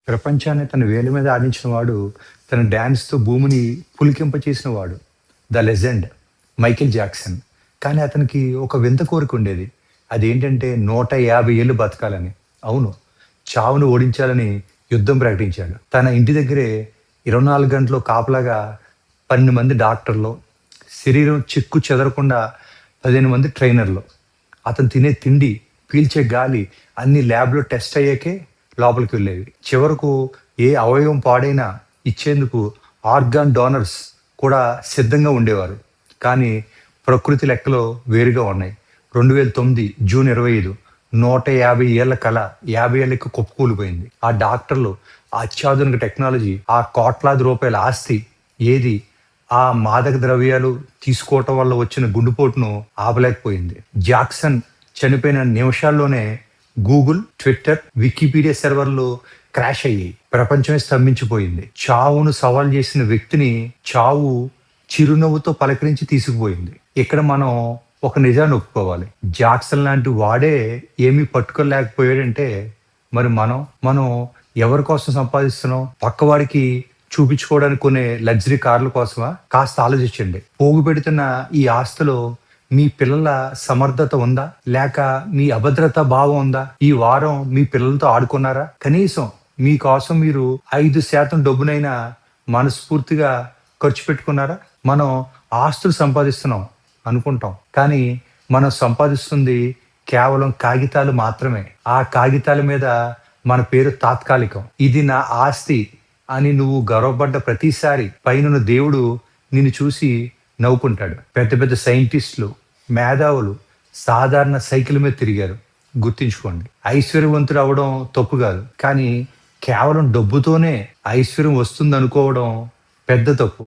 ప్రపంచాన్ని తన వేలి మీద ఆడించిన వాడు, తన డాన్స్‌తో భూమిని పులికింపచేసిన వాడు. 'The legend' Michael Jackson. కానీ అతనికి ఒక వింత కోరికుండేది. అదేంటంటే 150 ఏళ్ళు బతకాలని. అవును. చావును ఓడించాలని యుద్ధం ప్రకటించాడు. తన ఇంటి దగ్గరే 24 గంటలు కాపలాగా 12 మంది డాక్టర్లు, శరీరం చెక్కు చెదరకుండా 15 మంది ట్రైనర్లు. అతను తినే తిండి, పీల్చే గాలి అన్ని ల్యాబ్‌లో టెస్ట్ అయ్యాకే లోపలికి వెళ్ళేవి. చివరకు ఏ అవయవం పాడైనా ఇచ్చేందుకు ఆర్గాన్ డోనర్స్ కూడా సిద్ధంగా ఉండేవారు. కానీ ప్రకృతి లెక్కలు వేరుగా ఉన్నాయి. 2009 జూన్ 25 150 ఏళ్ల కల 50 ఏళ్ళకి కుప్పకూలిపోయింది. ఆ డాక్టర్లు, ఆ అత్యాధునిక టెక్నాలజీ, ఆ కోట్లాది రూపాయల ఆస్తి ఏది ఆ మాదక ద్రవ్యాలు తీసుకోవటం వల్ల వచ్చిన గుండెపోటును ఆపలేకపోయింది. జాక్సన్ చనిపోయిన నిమిషాల్లోనే గూగుల్, ట్విట్టర్, వికీపీడియా సర్వర్లు క్రాష్ అయ్యి ప్రపంచమే స్తంభించిపోయింది. చావును సవాల్ చేసిన వ్యక్తిని చావు చిరునవ్వుతో పలకరించి తీసుకుపోయింది. ఇక్కడ మనం ఒక నిజాన్ని ఒప్పుకోవాలి. జాక్సన్ లాంటి వాడే ఏమీ పట్టుకోలేకపోయాడంటే మరి మనం ఎవరి కోసం సంపాదిస్తున్నాం? పక్కవాడికి చూపించుకోవడానికి కొనే లగ్జరీ కార్ల కోసమా? కాస్త ఆలోచించండి. పోగు పెడుతున్న ఈ ఆస్తిలో మీ పిల్లల సమర్థత ఉందా? లేక మీ అభద్రతా భావం ఉందా? ఈ వారం మీ పిల్లలతో ఆడుకున్నారా? కనీసం మీకోసం మీరు 5% డబ్బునైనా మనస్ఫూర్తిగా ఖర్చు పెట్టుకున్నారా? మనం ఆస్తులు సంపాదిస్తున్నాం అనుకుంటాం. కానీ మనం సంపాదిస్తుంది కేవలం కాగితాలు మాత్రమే. ఆ కాగితాల మీద మన పేరు తాత్కాలికం. ఇది నా ఆస్తి అని నువ్వు గర్వపడ్డ ప్రతిసారి పైనున్న దేవుడు నిన్ను చూసి నవ్వుకుంటాడు. పెద్ద పెద్ద సైంటిస్టులు, మేధావులు సాధారణ సైకిల్ మీద తిరిగారు. గుర్తుంచుకోండి. ఐశ్వర్యవంతుడు అవ్వడం తప్పు కాదు. కానీ కేవలం డబ్బుతోనే ఐశ్వర్యం వస్తుంది అనుకోవడం పెద్ద తప్పు.